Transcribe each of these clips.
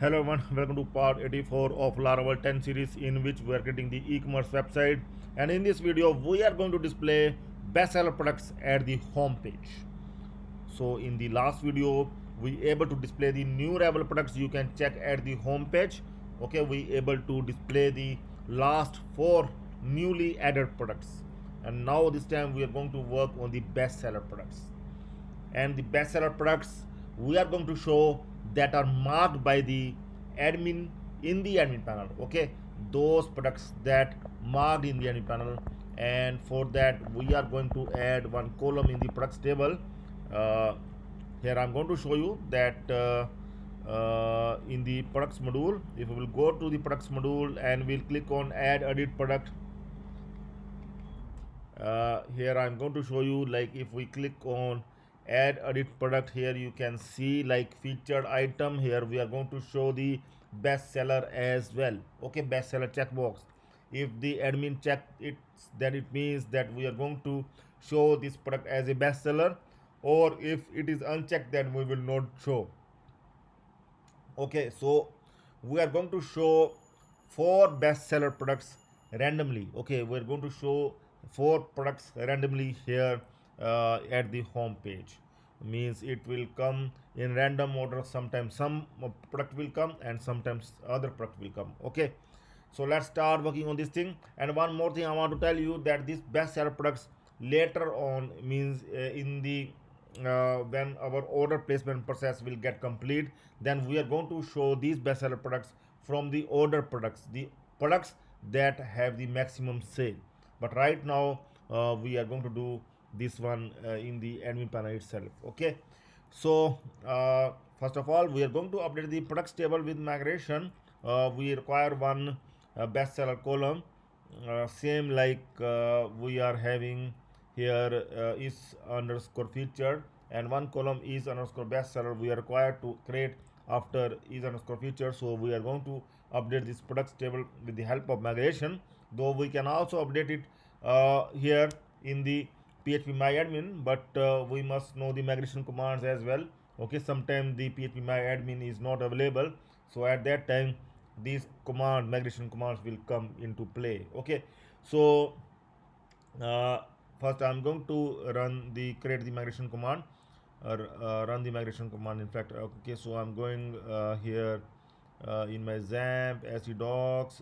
Hello everyone, welcome to part 84 of Laravel 10 series in which we are creating the e-commerce website, and in this video we are going to display bestseller products at the home page. So in the last video we able to display the new Laravel products you can check at the home page. Okay, we able to display the last 4 newly added products, and now this time we are going to work on the bestseller products. And the bestseller products we are going to show that are marked by the admin in the admin panel. Okay, those products that marked in the admin panel, and for that we are going to add one column in the products table. uh, Here I'm going to show you that in the products module, if we will go to the products module and we'll click on add edit product. Here I'm going to show you, like if we click on add edit product, here you can see like featured item. Here we are going to show the bestseller as well. Okay, bestseller checkbox. If the admin check it, then it means that we are going to show this product as a bestseller, or if it is unchecked then we will not show. Okay, so we are going to show 4 bestseller products randomly. Okay, we're going to show 4 products randomly here at the home page. Means it will come in random order. Sometimes some product will come and sometimes other product will come. Okay, so let's start working on this thing. And one more thing I want to tell you, that these bestseller products later on, means in the when our order placement process will get complete, then we are going to show these bestseller products from the order products, the products that have the maximum sale. But right now we are going to do this one in the admin panel itself. Okay, so first of all we are going to update the products table with migration. We require one bestseller column, same like we are having here, is underscore featured, and one column is underscore bestseller we are required to create after is underscore featured. So we are going to update this products table with the help of migration, though we can also update it here in the php myadmin, but we must know the migration commands as well. Okay, sometimes the php myadmin is not available, so at that time these migration commands will come into play. Okay, so uh, first I'm going to create the migration command, run the migration command, in fact. Okay, so I'm going here in my XAMPP docs.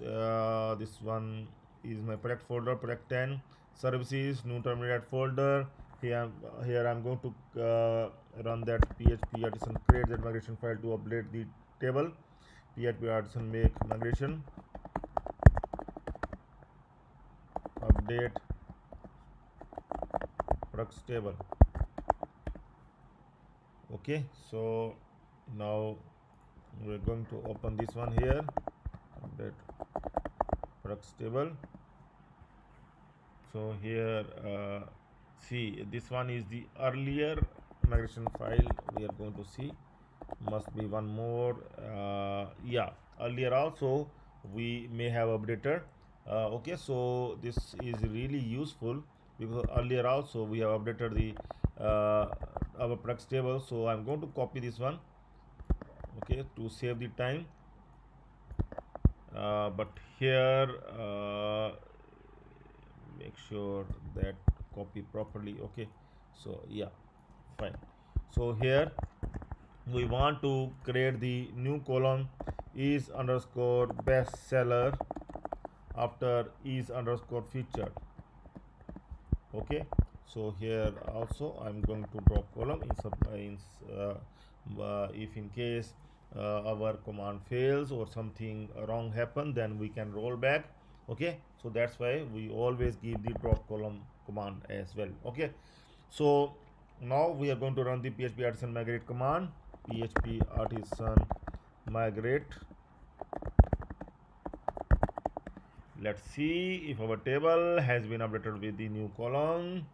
This one is my project folder, project 10 services, new terminal folder. Here I'm going to run that php artisan create that migration file to update the table. PHP artisan make migration update products table. Okay, so now we're going to open this one here, update products table. So here see, this one is the earlier migration file we are going to see. Must be one more. Yeah, earlier also we may have updated. Okay, so this is really useful because earlier also we have updated the our products table. So I'm going to copy this one, okay, to save the time. But here make sure that copy properly. Okay, so yeah, fine. So here we want to create the new column is underscore bestseller after is underscore featured. Okay, so here also I'm going to drop column if in case our command fails or something wrong happen, then we can roll back. Okay, so that's why we always give the drop column command as well. Okay, so now we are going to run the php artisan migrate command. PHP artisan migrate. Let's see if our table has been updated with the new column.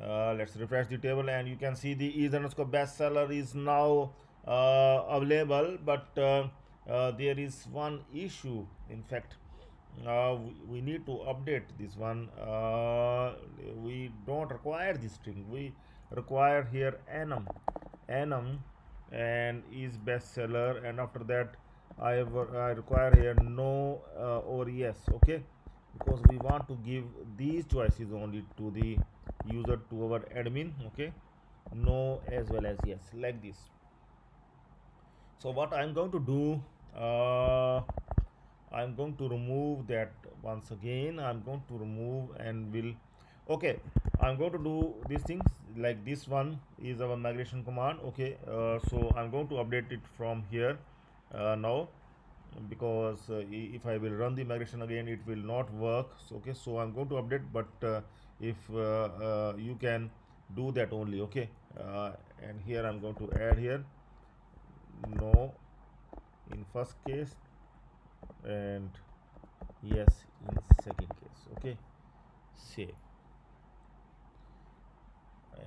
Let's refresh the table and you can see the is underscore bestseller is now available, but there is one issue. In fact, we need to update this one. We don't require this string, we require here enum and is bestseller, and after that I require here no or yes, okay, because we want to give these choices only to the user, to our admin, okay, no as well as yes, like this. So what I'm going to do, I'm going to remove that once again. I'm going to remove and will, okay, I'm going to do these things. Like this one is our migration command, okay. So I'm going to update it from here now, because if I will run the migration again it will not work. So okay, so I'm going to update, but if you can do that only, okay. And here I'm going to add here no in first case and yes in second case, okay. Save.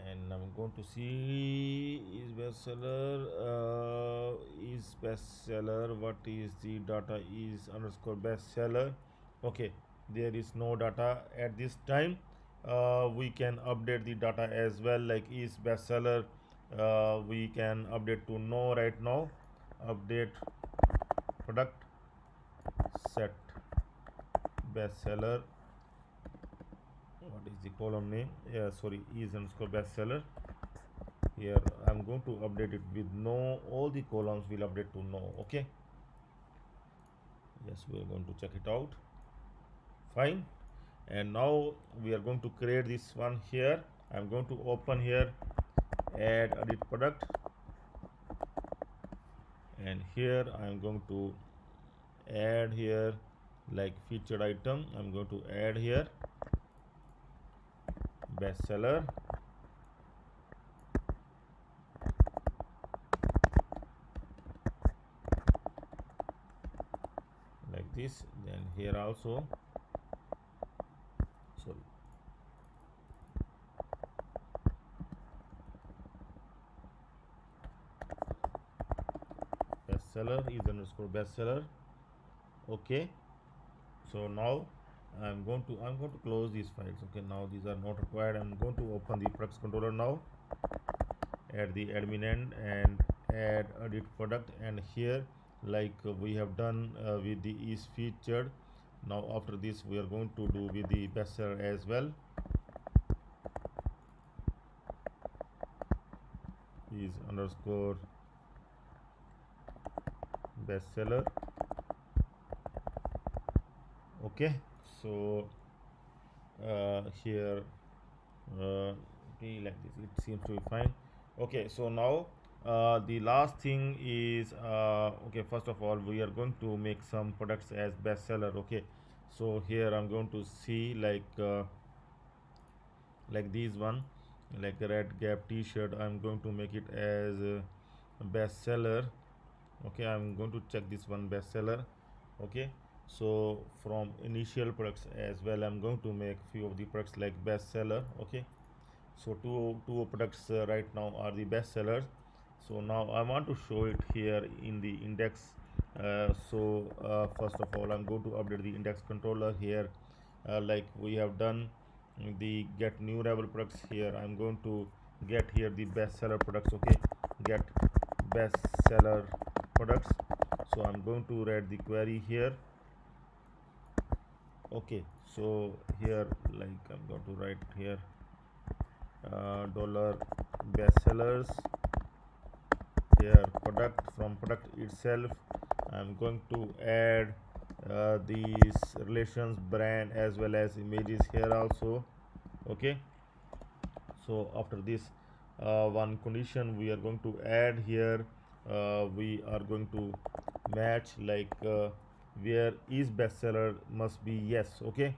And I'm going to see is bestseller, is bestseller, what is the data is underscore bestseller, okay. There is no data at this time. We can update the data as well, like is bestseller, we can update to no right now. Update product set bestseller, what is the column name, yeah, sorry, is underscore bestseller. Here I'm going to update it with no, all the columns will update to no, okay. Yes, we are going to check it out, fine. And now we are going to create this one here. I'm going to open here add edit product, and here I'm going to add here like featured item. I'm going to add here bestseller, like this. Then here also, sorry, bestseller is underscore bestseller, okay. So now I'm going to close these files, okay. Now these are not required. I'm going to open the products controller now, add the admin end and add edit product, and here like we have done with the is featured. Now after this we are going to do with the bestseller as well, is underscore bestseller, okay. So here be like this, it seems to be fine, okay. So now the last thing is okay, first of all we are going to make some products as bestseller, okay. So here I'm going to see like these one, like the red gap t-shirt. I'm going to make it as bestseller, okay. I'm going to check this one bestseller, okay. So from initial products as well I'm going to make few of the products like bestseller, okay. So two products right now are the best sellers. So now I want to show it here in the index. First of all I'm going to update the index controller here, like we have done the get new Laravel products. Here I'm going to get here the bestseller products, okay. Get bestseller products. So I'm going to write the query here, okay. So here like I'm going to write here dollar bestsellers, here product. From product itself I'm going to add these relations brand as well as images here also, okay. So after this one condition we are going to add here, we are going to match like where is bestseller must be yes, okay.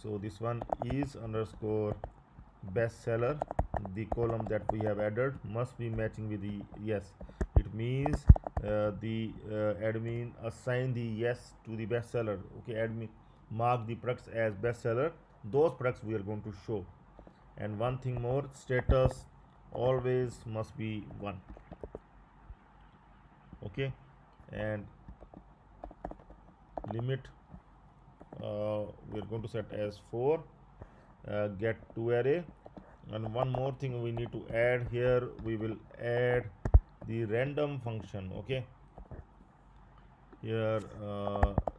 So this one is underscore bestseller, the column that we have added must be matching with the yes. It means the admin assign the yes to the bestseller, okay. Admin mark the products as bestseller, those products we are going to show. And one thing more, status always must be 1, okay. And limit we are going to set as 4, get to array. And one more thing we need to add here, we will add the random function, okay. here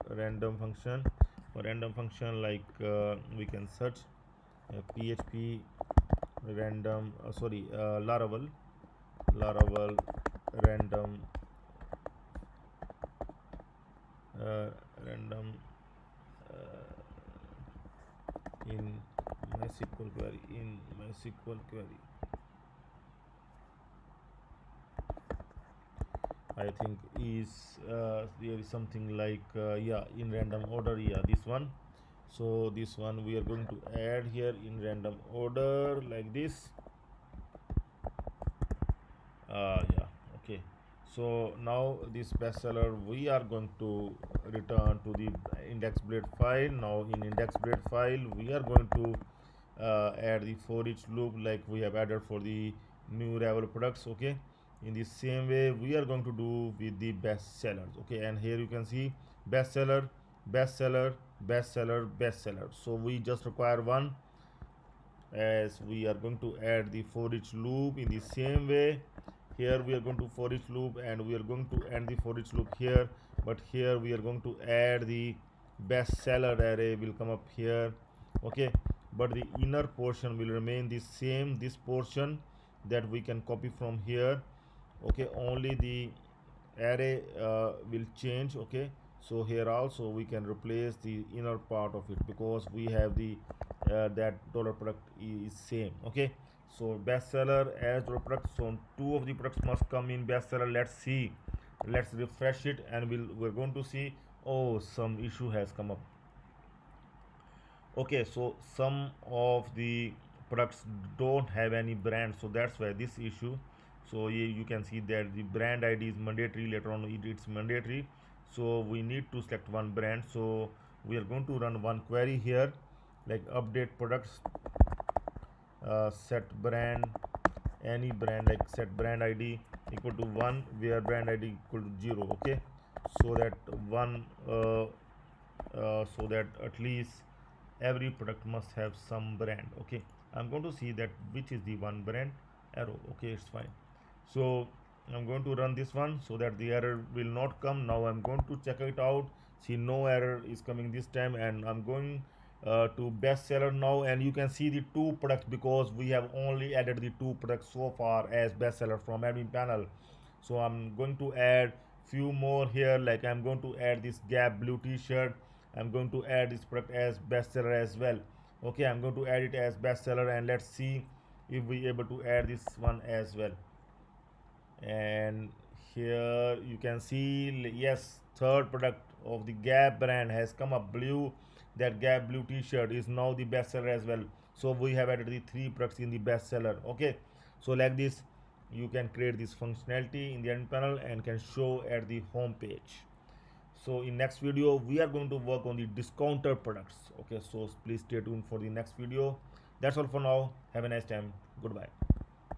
random function. For random function, like we can search php random Laravel random random in MySQL query. In MySQL query, I think is there is something like yeah, in random order. Yeah, this one. So this one we are going to add here in random order like this. Yeah, okay. So now this bestseller we are going to return to the index blade file. Now in index blade file we are going to add the for each loop like we have added for the new Ravel products. Okay, in the same way we are going to do with the bestsellers. Okay, and here you can see bestseller, bestseller, bestseller, bestseller. So we just require one, as we are going to add the for each loop in the same way. Here we are going to for each loop and we are going to end the for each loop here, but here we are going to add the bestseller array will come up here. Okay, but the inner portion will remain the same, this portion that we can copy from here. Okay, only the array will change. Okay, so here also we can replace the inner part of it because we have the that dollar product is same. Okay, so bestseller as dollar product, so two of the products must come in bestseller. Let's see, let's refresh it and we're going to see, oh, some issue has come up. Okay, so some of the products don't have any brand, so that's why this issue. So you can see that the brand id is mandatory. Later on it's mandatory, so we need to select one brand. So we are going to run one query here, like update products, set brand, any brand, like set brand id equal to 1 where brand id equal to 0. Okay, so that one so that at least every product must have some brand. Okay, I'm going to see that which is the one brand arrow. Okay, it's fine. So I'm going to run this one so that the error will not come. Now I'm going to check it out. See, no error is coming this time, and I'm going to bestseller now, and you can see the two products because we have only added the two products so far as bestseller from admin panel. So I'm going to add few more here, like I'm going to add this Gap blue t-shirt. I'm going to add this product as bestseller as well. Okay, I'm going to add it as bestseller, and let's see if we able to add this one as well. And here you can see, yes, third product of the Gap brand has come up blue. That Gap blue t-shirt is now the bestseller as well. So we have added the three products in the bestseller. Okay, so like this you can create this functionality in the end panel and can show at the home page. So in next video we are going to work on the discounter products. Okay, so please stay tuned for the next video. That's all for now. Have a nice time. Goodbye.